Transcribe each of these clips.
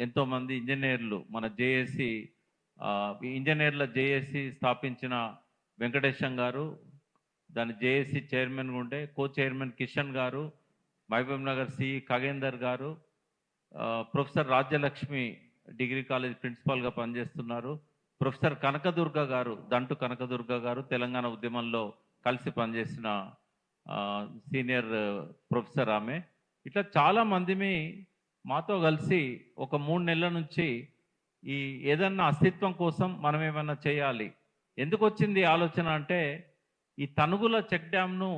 ఎంతోమంది ఇంజనీర్లు మన జేఏసీ ఇంజనీర్ల జేఏసీ స్థాపించిన వెంకటేశం గారు, దాని జేఏసీ చైర్మన్ ఉండే కో చైర్మన్ కిషన్ గారు, మహబూబ్ నగర్ సి ఖగేందర్ గారు, ప్రొఫెసర్ రాజ్యలక్ష్మి డిగ్రీ కాలేజ్ ప్రిన్సిపాల్గా పనిచేస్తున్నారు, ప్రొఫెసర్ కనకదుర్గ గారు, దంటు కనకదుర్గ గారు తెలంగాణ ఉద్యమంలో కలిసి పనిచేసిన సీనియర్ ప్రొఫెసర్ ఆమె. ఇట్లా చాలా మందిని మాతో కలిసి ఒక 3 నెలల నుంచి ఈ ఏదన్నా అస్తిత్వం కోసం మనం ఏమన్నా చేయాలి. ఎందుకు వచ్చింది ఆలోచన అంటే, ఈ తనుగుల చెక్ డ్యామ్ను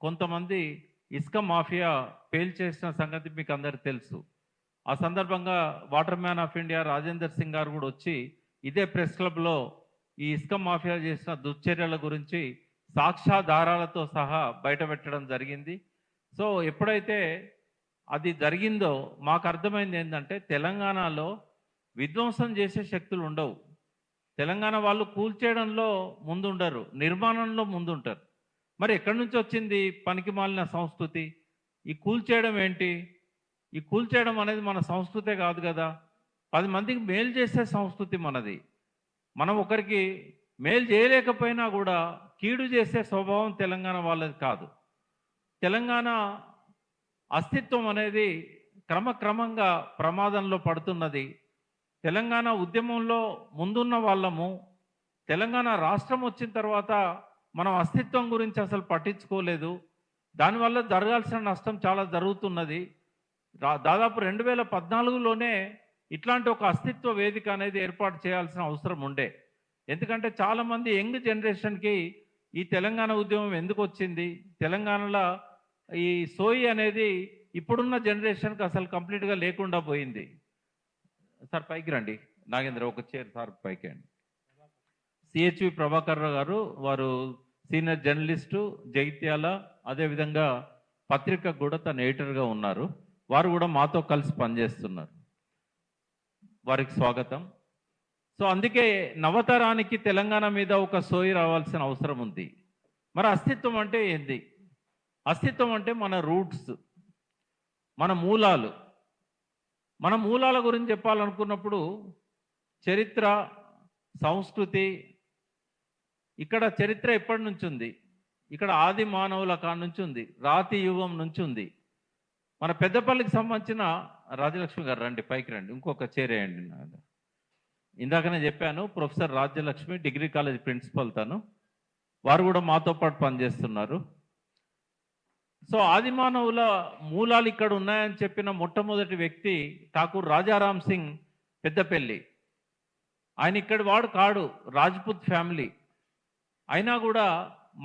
కొంతమంది ఇసుక మాఫియా పేల్చేసిన సంగతి మీకు అందరికి తెలుసు. ఆ సందర్భంగా water man of India Rajender Singh గారు కూడా వచ్చి ఇదే ప్రెస్ క్లబ్లో ఈ ఇసుక మాఫియా చేసిన దుశ్చర్యల గురించి సాక్ష్యాధారాలతో సహా బయటపెట్టడం జరిగింది. సో ఎప్పుడైతే అది జరిగిందో మాకు అర్థమైంది ఏంటంటే, తెలంగాణలో విధ్వంసం చేసే శక్తులు ఉండవు. తెలంగాణ వాళ్ళు కూల్చేయడంలో ముందుండరు, నిర్మాణంలో ముందుంటారు. మరి ఎక్కడి నుంచి వచ్చింది పనికి మాలిన సంస్కృతి? ఈ కూల్చేయడం ఏంటి? ఈ కూల్చేయడం అనేది మన సంస్కృతే కాదు కదా. 10 మందికి మేలు చేసే సంస్కృతి మనది. మనం ఒకరికి మేలు చేయలేకపోయినా కూడా కీడు చేసే స్వభావం తెలంగాణ వాళ్ళది కాదు. తెలంగాణ అస్తిత్వం అనేది క్రమక్రమంగా ప్రమాదంలో పడుతున్నది. తెలంగాణ ఉద్యమంలో ముందున్న వాళ్ళము తెలంగాణ రాష్ట్రం వచ్చిన తర్వాత మనం అస్తిత్వం గురించి అసలు పట్టించుకోలేదు. దానివల్ల జరగాల్సిన నష్టం చాలా జరుగుతున్నది. దాదాపు 2014లోనే ఇట్లాంటి ఒక అస్తిత్వ వేదిక అనేది ఏర్పాటు చేయాల్సిన అవసరం ఉండే. ఎందుకంటే చాలామంది యంగ్ జనరేషన్కి ఈ తెలంగాణ ఉద్యమం ఎందుకు వచ్చింది, తెలంగాణలో ఈ సోయి అనేది ఇప్పుడున్న జనరేషన్కి అసలు కంప్లీట్గా లేకుండా పోయింది. సార్ పైకి రండి, నాగేంద్ర ఒక చైర్ సార్ పైకి అండి. సిహెచ్వి ప్రభాకర్ రావు గారు, వారు సీనియర్ జర్నలిస్టు జగిత్యాల, అదేవిధంగా పత్రికకు కూడా తన ఎడిటర్గా ఉన్నారు. వారు కూడా మాతో కలిసి పనిచేస్తున్నారు. వారికి స్వాగతం. సో అందుకే నవతరానికి తెలంగాణ మీద ఒక సోయి రావాల్సిన అవసరం ఉంది. మరి అస్తిత్వం అంటే ఏంది? అస్తిత్వం అంటే మన రూట్స్, మన మూలాలు. మన మూలాల గురించి చెప్పాలనుకున్నప్పుడు చరిత్ర, సంస్కృతి, ఇక్కడ చరిత్ర ఎప్పటి నుంచి ఉంది? ఇక్కడ ఆది మానవుల కాడ నుంచి ఉంది, రాతి యుగం నుంచి ఉంది. మన పెద్దపల్లికి సంబంధించిన రాజ్యలక్ష్మి గారు రండి, పైకి రండి, ఇంకొక చేరేయండి. ఇందాకనే చెప్పాను, professor Rajyalakshmi degree college principal తను, వారు కూడా మాతో పాటు పనిచేస్తున్నారు. సో ఆది మానవుల మూలాలు ఇక్కడ ఉన్నాయని చెప్పిన మొట్టమొదటి వ్యక్తి ఠాకూర్ రాజారాం సింగ్ పెద్దపల్లి. ఆయన ఇక్కడి వాడు కాడు, రాజ్పుత్ ఫ్యామిలీ. అయినా కూడా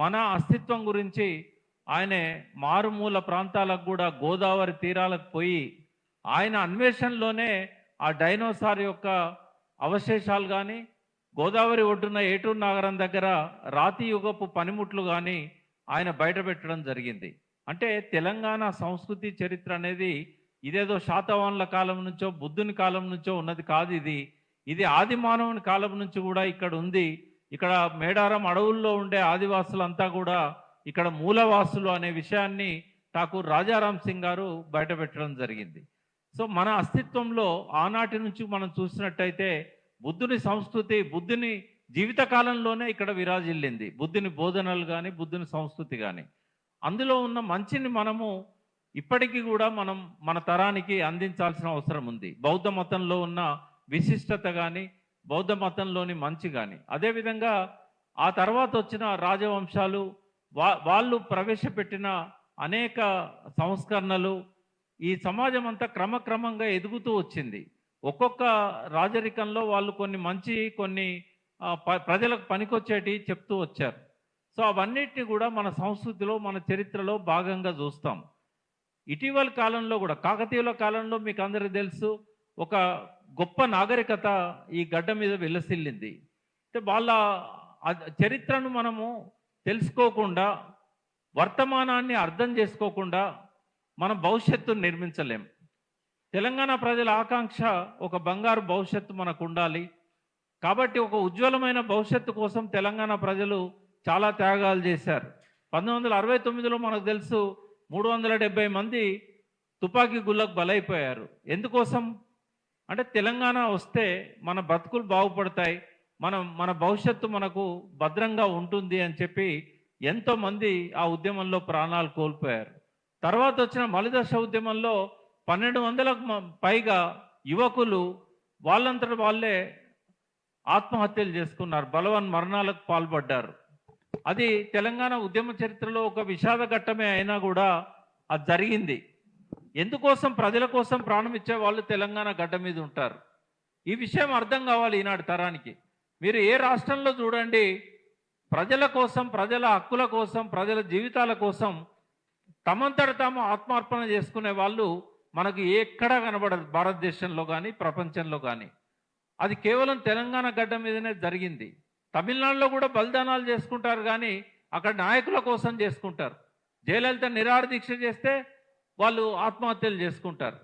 మన అస్తిత్వం గురించి ఆయనే మారుమూల ప్రాంతాలకు కూడా గోదావరి తీరాలకు పోయి ఆయన అన్వేషణలోనే ఆ డైనోసార్ యొక్క అవశేషాలు కానీ, గోదావరి ఒడ్డున ఏటూరు నాగరం దగ్గర రాతి యుగపు పనిముట్లు కానీ ఆయన బయటపెట్టడం జరిగింది. అంటే తెలంగాణ సంస్కృతి చరిత్ర అనేది ఇదేదో శాతవాహనుల కాలం నుంచో బుద్ధుని కాలం నుంచో ఉన్నది కాదు. ఇది ఆది మానవుని కాలం నుంచి కూడా ఇక్కడ ఉంది. ఇక్కడ మేడారం అడవుల్లో ఉండే ఆదివాసులంతా కూడా ఇక్కడ మూలవాసులు అనే విషయాన్ని ఠాకూర్ రాజారాం సింగ్ గారు బయటపెట్టడం జరిగింది. సో మన అస్తిత్వంలో ఆనాటి నుంచి మనం చూసినట్టయితే బుద్ధుని సంస్కృతి, బుద్ధుని జీవితకాలంలోనే ఇక్కడ విరాజిల్లింది. బుద్ధుని బోధనలు కానీ, బుద్ధుని సంస్కృతి కానీ, అందులో ఉన్న మంచిని మనము ఇప్పటికీ కూడా మనం మన తరానికి అందించాల్సిన అవసరం ఉంది. బౌద్ధ మతంలో ఉన్న విశిష్టత కానీ, బౌద్ధ మతంలోని మంచి కానీ, అదేవిధంగా ఆ తర్వాత వచ్చిన రాజవంశాలు వాళ్ళు ప్రవేశపెట్టిన అనేక సంస్కరణలు ఈ సమాజం అంతా క్రమక్రమంగా ఎదుగుతూ వచ్చింది. ఒక్కొక్క రాజరికంలో వాళ్ళు కొన్ని మంచి, కొన్ని ప్రజలకు పనికొచ్చేటి చెప్తూ వచ్చారు. సో అవన్నిటిని కూడా మన సంస్కృతిలో, మన చరిత్రలో భాగంగా చూస్తాం. ఇటీవల కాలంలో కూడా, కాకతీయుల కాలంలో మీకు అందరికీ తెలుసు, ఒక గొప్ప నాగరికత ఈ గడ్డ మీద విలసిల్లింది. అంటే వాళ్ళ చరిత్రను మనము తెలుసుకోకుండా, వర్తమానాన్ని అర్థం చేసుకోకుండా మనం భవిష్యత్తును నిర్మించలేం. తెలంగాణ ప్రజల ఆకాంక్ష ఒక బంగారు భవిష్యత్తు మనకు ఉండాలి. కాబట్టి ఒక ఉజ్వలమైన భవిష్యత్తు కోసం తెలంగాణ ప్రజలు చాలా త్యాగాలు చేశారు. 1969లో మనకు తెలుసు 370 మంది తుపాకీ గుళ్ళకు బలైపోయారు. ఎందుకోసం అంటే తెలంగాణ వస్తే మన బతుకులు బాగుపడతాయి, మన భవిష్యత్తు మనకు భద్రంగా ఉంటుంది అని చెప్పి ఎంతోమంది ఆ ఉద్యమంలో ప్రాణాలు కోల్పోయారు. తర్వాత వచ్చిన మలిదశ ఉద్యమంలో 1200కు పైగా యువకులు వాళ్ళంతట వాళ్ళే ఆత్మహత్యలు చేసుకున్నారు, బలవన్ మరణాలకు పాల్పడ్డారు. అది తెలంగాణ ఉద్యమ చరిత్రలో ఒక విషాద ఘట్టమే అయినా కూడా అది జరిగింది. ఎందుకోసం? ప్రజల కోసం ప్రాణం ఇచ్చే వాళ్ళు తెలంగాణ గడ్డ మీద ఉంటారు. ఈ విషయం అర్థం కావాలి ఈనాడు తరానికి. మీరు ఏ రాష్ట్రంలో చూడండి, ప్రజల కోసం, ప్రజల హక్కుల కోసం, ప్రజల జీవితాల కోసం తమంతట తాము ఆత్మార్పణ చేసుకునే వాళ్ళు మనకు ఎక్కడా కనబడదు, భారతదేశంలో కానీ ప్రపంచంలో కానీ. అది కేవలం తెలంగాణ గడ్డ మీదనే జరిగింది. తమిళనాడులో కూడా బలిదానాలు చేసుకుంటారు, కానీ అక్కడ నాయకుల కోసం చేసుకుంటారు. జయలలిత నిరాహార దీక్ష చేస్తే వాళ్ళు ఆత్మహత్యలు చేసుకుంటారు.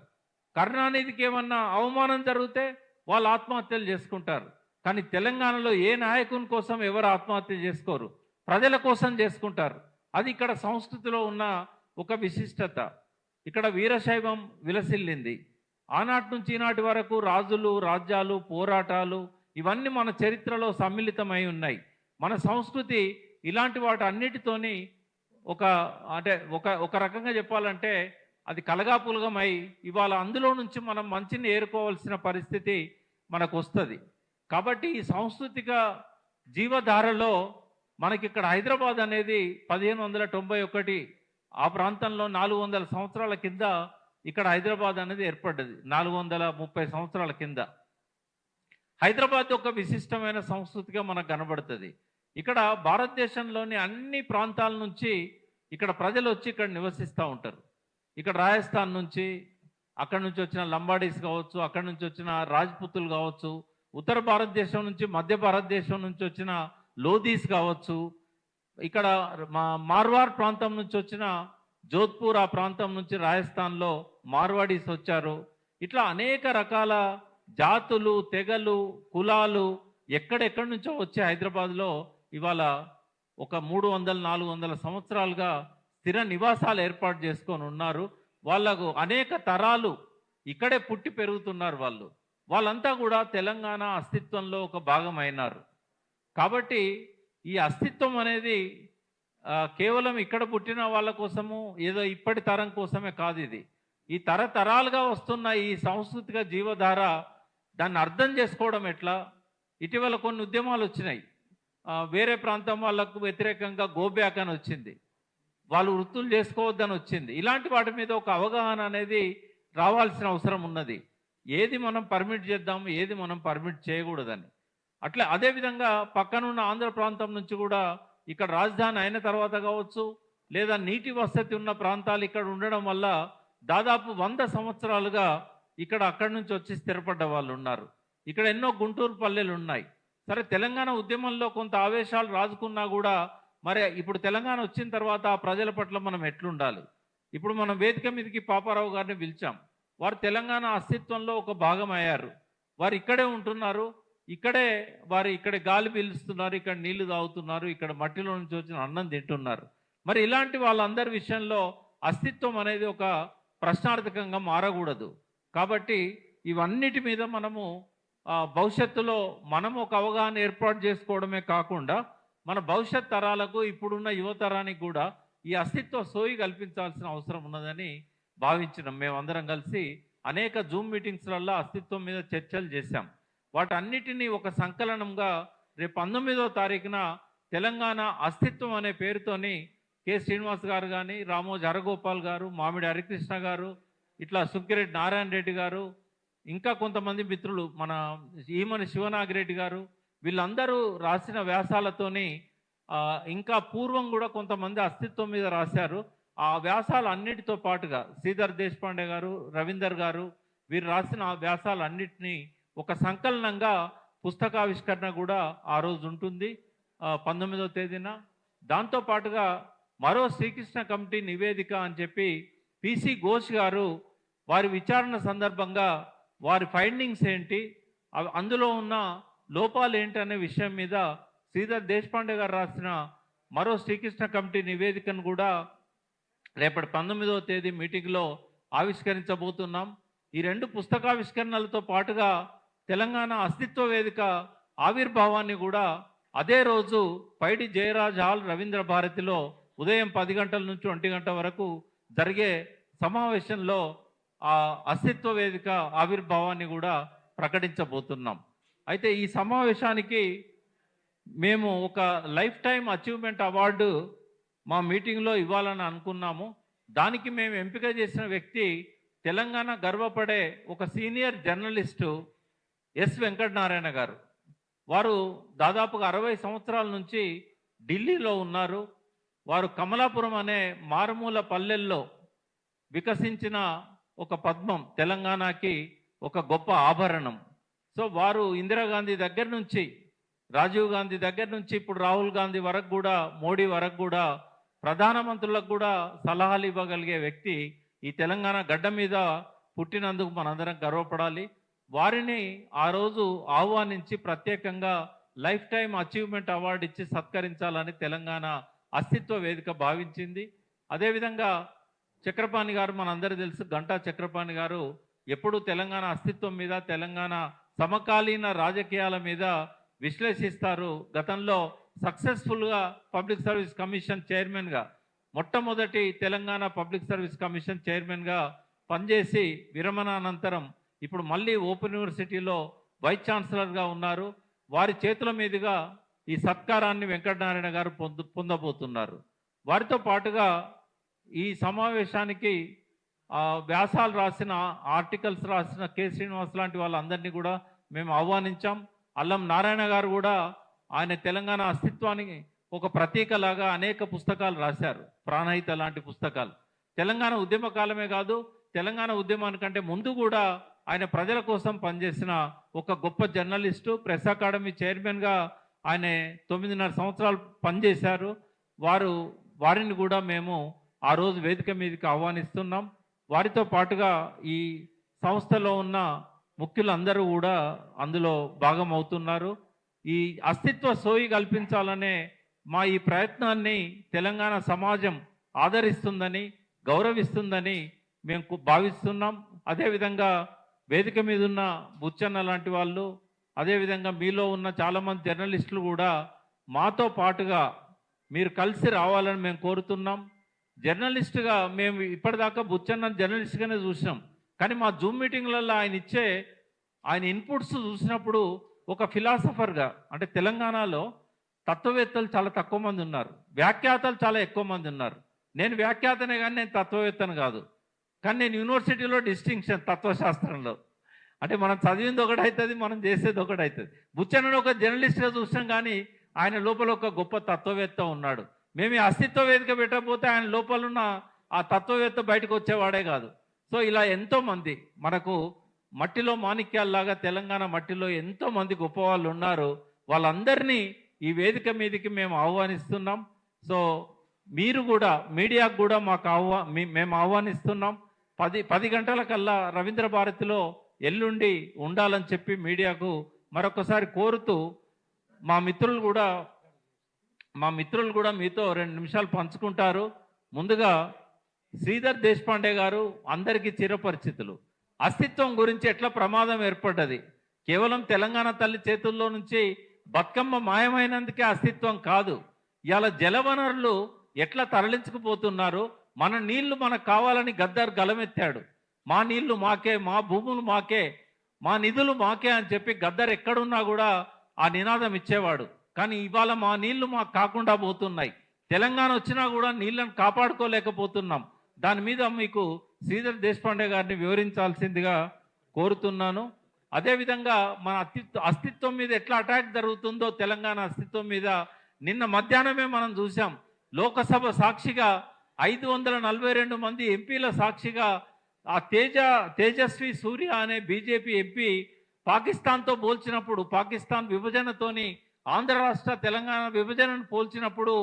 కరుణానిధికి ఏమన్నా అవమానం జరిగితే వాళ్ళు ఆత్మహత్యలు చేసుకుంటారు. కానీ తెలంగాణలో ఏ నాయకుని కోసం ఎవరు ఆత్మహత్య చేసుకోరు, ప్రజల కోసం చేసుకుంటారు. అది ఇక్కడ సంస్కృతిలో ఉన్న ఒక విశిష్టత. ఇక్కడ వీరశైవం విలసిల్లింది. ఆనాటి నుంచి ఈనాటి వరకు రాజులు, రాజ్యాలు, పోరాటాలు ఇవన్నీ మన చరిత్రలో సమ్మిళితమై ఉన్నాయి. మన సంస్కృతి ఇలాంటి వాటి అన్నిటితోని ఒక రకంగా చెప్పాలంటే అది కలగాపులగమై ఇవాళ అందులో నుంచి మనం మంచిని ఏరుకోవాల్సిన పరిస్థితి మనకు వస్తుంది. కాబట్టి ఈ సాంస్కృతిక జీవధారలో మనకి ఇక్కడ హైదరాబాద్ అనేది 1591 ఆ ప్రాంతంలో 400 సంవత్సరాల కింద ఇక్కడ హైదరాబాద్ అనేది ఏర్పడ్డది. 430 సంవత్సరాల కింద హైదరాబాద్ ఒక విశిష్టమైన సంస్కృతిగా మనకు కనబడుతుంది. ఇక్కడ భారతదేశంలోని అన్ని ప్రాంతాల నుంచి ఇక్కడ ప్రజలు వచ్చి ఇక్కడ నివసిస్తూ ఉంటారు. ఇక్కడ రాజస్థాన్ నుంచి, అక్కడి నుంచి వచ్చిన లంబాడీస్ కావచ్చు, అక్కడి నుంచి వచ్చిన రాజ్పుతులు కావచ్చు, ఉత్తర భారతదేశం నుంచి, మధ్య భారతదేశం నుంచి వచ్చిన లోధీస్ కావచ్చు, ఇక్కడ మార్వార్ ప్రాంతం నుంచి వచ్చిన జోధ్పూర్ ఆ ప్రాంతం నుంచి రాజస్థాన్లో మార్వాడీస్ వచ్చారు. ఇట్లా అనేక రకాల జాతులు, తెగలు, కులాలు ఎక్కడెక్కడి నుంచో వచ్చి హైదరాబాద్లో ఇవాళ ఒక 300-400 సంవత్సరాలుగా స్థిర నివాసాలు ఏర్పాటు చేసుకొని ఉన్నారు. వాళ్ళకు అనేక తరాలు ఇక్కడే పుట్టి పెరుగుతున్నారు. వాళ్ళంతా కూడా తెలంగాణ అస్తిత్వంలో ఒక భాగం అయినారు. కాబట్టి ఈ అస్తిత్వం అనేది కేవలం ఇక్కడ పుట్టిన వాళ్ళ కోసము, ఏదో ఇప్పటి తరం కోసమే కాదు. ఇది ఈ తరతరాలుగా వస్తున్న ఈ సాంస్కృతిక జీవధార. దాన్ని అర్థం చేసుకోవడం ఎట్లా? ఇటీవల కొన్ని ఉద్యమాలు వచ్చినాయి. వేరే ప్రాంతం వాళ్ళకు వ్యతిరేకంగా గోబ్యాక్ అని వచ్చింది, వాళ్ళు వృత్తులు చేసుకోవద్దని వచ్చింది. ఇలాంటి వాటి మీద ఒక అవగాహన అనేది రావాల్సిన అవసరం ఉన్నది. ఏది మనం పర్మిట్ చేద్దాము, ఏది మనం పర్మిట్ చేయకూడదని. అట్లా అదేవిధంగా పక్కనున్న ఆంధ్ర ప్రాంతం నుంచి కూడా ఇక్కడ రాజధాని అయిన తర్వాత కావచ్చు, లేదా నీటి వసతి ఉన్న ప్రాంతాలు ఇక్కడ ఉండడం వల్ల దాదాపు 100 సంవత్సరాలుగా అక్కడి నుంచి వచ్చి స్థిరపడ్డ వాళ్ళు ఉన్నారు. ఇక్కడ ఎన్నో గుంటూరు పల్లెలు ఉన్నాయి. సరే, తెలంగాణ ఉద్యమంలో కొంత ఆవేశాలు రాజుకున్నా కూడా మరి ఇప్పుడు తెలంగాణ వచ్చిన తర్వాత ఆ ప్రజల పట్ల మనం ఎట్లుండాలి? ఇప్పుడు మనం వేదిక మీదకి పాపారావు గారిని పిలిచాం. వారు తెలంగాణ అస్తిత్వంలో ఒక భాగం అయ్యారు. వారు ఇక్కడే ఉంటున్నారు, ఇక్కడ గాలి పీలుస్తున్నారు, ఇక్కడ నీళ్లు తాగుతున్నారు, ఇక్కడ మట్టిలో నుంచి వచ్చిన అన్నం తింటున్నారు. మరి ఇలాంటి వాళ్ళందరి విషయంలో అస్తిత్వం అనేది ఒక ప్రశ్నార్థకంగా మారకూడదు. కాబట్టి ఇవన్నిటి మీద మనము భవిష్యత్తులో మనం ఒక అవగాహన ఏర్పాటు చేసుకోవడమే కాకుండా మన భవిష్యత్ తరాలకు, ఇప్పుడున్న యువతరానికి కూడా ఈ అస్తిత్వ సోయి కల్పించాల్సిన అవసరం ఉన్నదని భావించినాం. మేమందరం కలిసి అనేక జూమ్ మీటింగ్స్లలో అస్తిత్వం మీద చర్చలు చేశాం. వాటన్నిటినీ ఒక సంకలనంగా రేపు 19వ తారీఖున తెలంగాణ అస్తిత్వం అనే పేరుతోని కె శ్రీనివాస్ గారు కానీ, రామోజీ హరగోపాల్ గారు, మామిడి హరికృష్ణ గారు, ఇట్లా సుక్కిరెడ్డి నారాయణ రెడ్డి గారు, ఇంకా కొంతమంది మిత్రులు, మన ఈమని శివనాగిరెడ్డి గారు, వీళ్ళందరూ రాసిన వ్యాసాలతోని ఇంకా పూర్వం కూడా కొంతమంది అస్తిత్వం మీద రాశారు. ఆ వ్యాసాలు అన్నిటితో పాటుగా శ్రీధర్ దేశపాండే గారు, రవీందర్ గారు, వీరు రాసిన ఆ వ్యాసాలన్నిటినీ ఒక సంకలనంగా పుస్తకావిష్కరణ కూడా ఆ రోజు ఉంటుంది 19వ తేదీన. దాంతోపాటుగా మరో శ్రీకృష్ణ కమిటీ నివేదిక అని చెప్పి పిసి ఘోష్ గారు వారి విచారణ సందర్భంగా వారి ఫైండింగ్స్ ఏంటి, అందులో ఉన్న లోపాలు ఏంటి అనే విషయం మీద శ్రీధర్ దేశపాండే గారు రాసిన మరో శ్రీకృష్ణ కమిటీ నివేదికను కూడా రేపటి 19వ తేదీ మీటింగ్లో ఆవిష్కరించబోతున్నాం. ఈ 2 పుస్తకావిష్కరణలతో పాటుగా తెలంగాణ అస్తిత్వ వేదిక ఆవిర్భావాన్ని కూడా అదే రోజు పైడి జయరాజ్ హాల్ రవీంద్ర భారతిలో ఉదయం 10 గంటల నుంచి 1 గంట వరకు జరిగే సమావేశంలో ఆ అస్తిత్వ వేదిక ఆవిర్భావాన్ని కూడా ప్రకటించబోతున్నాం. అయితే ఈ సమావేశానికి మేము ఒక లైఫ్ టైం అచీవ్మెంట్ అవార్డు మా మీటింగ్లో ఇవ్వాలని అనుకున్నాము. దానికి మేము ఎంపిక చేసిన వ్యక్తి తెలంగాణ గర్వపడే ఒక సీనియర్ జర్నలిస్టు ఎస్ వెంకటనారాయణ గారు. వారు దాదాపుగా 60 సంవత్సరాల నుంచి ఢిల్లీలో ఉన్నారు. వారు కమలాపురం అనే మారుమూల పల్లెల్లో వికసించిన ఒక పద్మం తెలంగాణకి ఒక గొప్ప ఆభరణం. సో వారు ఇందిరాగాంధీ దగ్గర నుంచి, రాజీవ్ గాంధీ దగ్గర నుంచి ఇప్పుడు రాహుల్ గాంధీ వరకు కూడా, మోడీ వరకు కూడా, ప్రధానమంత్రులకు కూడా సలహాలు ఇవ్వగలిగే వ్యక్తి ఈ తెలంగాణ గడ్డ మీద పుట్టినందుకు మనందరం గర్వపడాలి. వారిని ఆ రోజు ఆహ్వానించి ప్రత్యేకంగా లైఫ్ టైం అచీవ్మెంట్ అవార్డు ఇచ్చి సత్కరించాలని తెలంగాణ అస్తిత్వ వేదిక భావించింది. అదేవిధంగా చక్రపాణి గారు, మనందరూ తెలుసు, గంటా చక్రపాణి గారు ఎప్పుడు తెలంగాణ అస్తిత్వం మీద, తెలంగాణ సమకాలీన రాజకీయాల మీద విశ్లేషిస్తారు. గతంలో సక్సెస్ఫుల్గా పబ్లిక్ సర్వీస్ కమిషన్ చైర్మన్గా, మొట్టమొదటి తెలంగాణ పబ్లిక్ సర్వీస్ కమిషన్ చైర్మన్గా పనిచేసి విరమణ అనంతరం ఇప్పుడు మళ్ళీ ఓపెన్ యూనివర్సిటీలో వైస్ ఛాన్సలర్గా ఉన్నారు. వారి చేతుల మీదుగా ఈ సత్కారాన్ని వెంకటనారాయణ గారు పొందబోతున్నారు. వారితో పాటుగా ఈ సమావేశానికి వ్యాసాలు రాసిన, ఆర్టికల్స్ రాసిన కె శ్రీనివాస్ లాంటి వాళ్ళందరినీ కూడా మేము ఆహ్వానించాం. అల్లం నారాయణ గారు కూడా ఆయన తెలంగాణ అస్తిత్వానికి ఒక ప్రతీకలాగా అనేక పుస్తకాలు రాశారు, ప్రాణహిత లాంటి పుస్తకాలు. తెలంగాణ ఉద్యమ కాలమే కాదు, తెలంగాణ ఉద్యమానికంటే ముందు కూడా ఆయన ప్రజల కోసం పనిచేసిన ఒక గొప్ప జర్నలిస్టు. ప్రెస్ అకాడమీ చైర్మన్గా ఆయన 9.5 సంవత్సరాలు పనిచేశారు. వారిని కూడా మేము ఆ రోజు వేదిక మీదకి ఆహ్వానిస్తున్నాం. వారితో పాటుగా ఈ సంస్థలో ఉన్న ముఖ్యులందరూ కూడా అందులో భాగం అవుతున్నారు. ఈ అస్తిత్వ సోయి కల్పించాలనే మా ఈ ప్రయత్నాన్ని తెలంగాణ సమాజం ఆదరిస్తుందని, గౌరవిస్తుందని మేము భావిస్తున్నాం. అదేవిధంగా వేదిక మీద ఉన్న బుచ్చన్న లాంటి వాళ్ళు, అదేవిధంగా మీలో ఉన్న చాలామంది జర్నలిస్టులు కూడా మాతో పాటుగా మీరు కలిసి రావాలని మేము కోరుతున్నాం. జర్నలిస్టుగా మేము ఇప్పటిదాకా బుచ్చన్న జర్నలిస్ట్గానే చూసినాం, కానీ మా జూమ్ మీటింగ్లలో ఆయన ఇన్పుట్స్ చూసినప్పుడు ఒక ఫిలాసఫర్గా, అంటే తెలంగాణలో తత్వవేత్తలు చాలా తక్కువ మంది ఉన్నారు, వ్యాఖ్యాతలు చాలా ఎక్కువ మంది ఉన్నారు. నేను వ్యాఖ్యాతనే కానీ నేను తత్వవేత్తను కాదు. కానీ నేను యూనివర్సిటీలో డిస్టింక్షన్ తత్వశాస్త్రంలో, అంటే మనం చదివింది ఒకటవుతుంది, మనం చేసేది ఒకటవుతుంది. బుచ్చన్నను ఒక జర్నలిస్ట్గా చూసాం, కానీ ఆయన లోపల ఒక గొప్ప తత్వవేత్త ఉన్నాడు. మేము ఈ అస్తిత్వ వేదిక పెట్టకపోతే ఆయన లోపల ఉన్న ఆ తత్వవేత్త బయటకు వచ్చేవాడే కాదు. సో ఇలా ఎంతోమంది మనకు మట్టిలో మాణిక్యాల్లాగా తెలంగాణ మట్టిలో ఎంతోమంది గొప్ప వాళ్ళు ఉన్నారు. వాళ్ళందరినీ ఈ వేదిక మీదకి మేము ఆహ్వానిస్తున్నాం. సో మీరు కూడా, మీడియాకు కూడా మేము ఆహ్వానిస్తున్నాం. 10 గంటల కల్లా రవీంద్ర భారతిలో ఎల్లుండి ఉండాలని చెప్పి మీడియాకు మరొకసారి కోరుతూ, మా మిత్రులు కూడా మీతో 2 నిమిషాలు పంచుకుంటారు. ముందుగా శ్రీధర్ దేశపాండే గారు అందరికీ చిరపరిచితులు. అస్తిత్వం గురించి ఎట్లా ప్రమాదం ఏర్పడ్డది, కేవలం తెలంగాణ తల్లి చేతుల్లో నుంచి బతుకమ్మ మాయమైనందుకే అస్తిత్వం కాదు, ఇవాళ జలవనరులు ఎట్లా తరలించుకుపోతున్నారు, మన నీళ్లు మనకు కావాలని గద్దర్ గలమెత్తాడు. మా నీళ్లు మాకే, మా భూములు మాకే, మా నిధులు మాకే అని చెప్పి గద్దర్ ఎక్కడున్నా కూడా ఆ నినాదం ఇచ్చేవాడు. కానీ ఇవాళ మా నీళ్లు మాకు కాకుండా పోతున్నాయి, తెలంగాణ వచ్చినా కూడా నీళ్లను కాపాడుకోలేకపోతున్నాం. దాని మీద మీకు శ్రీధర్ దేశపాండే గారిని వివరించాల్సిందిగా కోరుతున్నాను. అదేవిధంగా మన అస్తిత్వం మీద ఎట్లా అటాక్ జరుగుతుందో, తెలంగాణ అస్తిత్వం మీద నిన్న మధ్యాహ్నమే మనం చూసాం. లోకసభ సాక్షిగా 542 మంది ఎంపీల సాక్షిగా ఆ తేజస్వి సూర్య అనే బీజేపీ ఎంపీ పాకిస్తాన్తో పోల్చినప్పుడు, పాకిస్తాన్ విభజనతోని ఆంధ్ర రాష్ట్ర తెలంగాణ విభజనను పోల్చినప్పుడు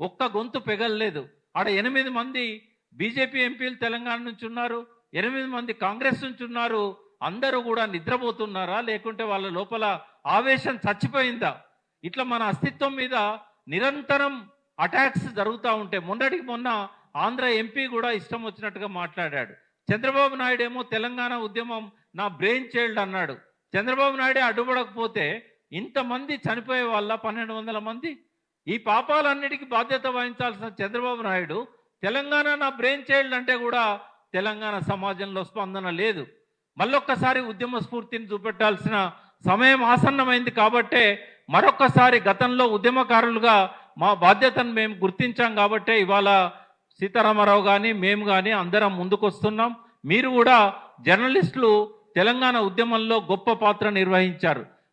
ఒక్క గొంతు పెగలలేదు. ఆడ 8 మంది బీజేపీ ఎంపీలు తెలంగాణ నుంచి ఉన్నారు, 8 మంది కాంగ్రెస్ నుంచి ఉన్నారు. అందరూ కూడా నిద్రపోతున్నారా, లేకుంటే వాళ్ళ లోపల ఆవేశం చచ్చిపోయిందా? ఇట్లా మన అస్తిత్వం మీద నిరంతరం అటాక్స్ జరుగుతూ ఉంటే, మొన్న ఆంధ్ర ఎంపీ కూడా ఇష్టం వచ్చినట్టుగా మాట్లాడాడు. చంద్రబాబు నాయుడు ఏమో తెలంగాణ ఉద్యమం నా బ్రెయిన్ చైల్డ్ అన్నాడు. చంద్రబాబు నాయుడే అడ్డుపడకపోతే ఇంతమంది చనిపోయే వాళ్ళ 1200 మంది. ఈ పాపాలన్నిటికీ బాధ్యత వహించాల్సిన చంద్రబాబు నాయుడు తెలంగాణ నా బ్రెయిన్ చైల్డ్ అంటే కూడా తెలంగాణ సమాజంలో స్పందన లేదు. మళ్ళొక్కసారి ఉద్యమ స్ఫూర్తిని చూపెట్టాల్సిన సమయం ఆసన్నమైంది. కాబట్టే మరొక్కసారి గతంలో ఉద్యమకారులుగా మా బాధ్యతను మేము గుర్తించాం. కాబట్టే ఇవాళ సీతారామరావు కానీ మేము కానీ అందరం ముందుకొస్తున్నాం. మీరు కూడా జర్నలిస్టులు తెలంగాణ ఉద్యమంలో గొప్ప పాత్ర నిర్వహించారు.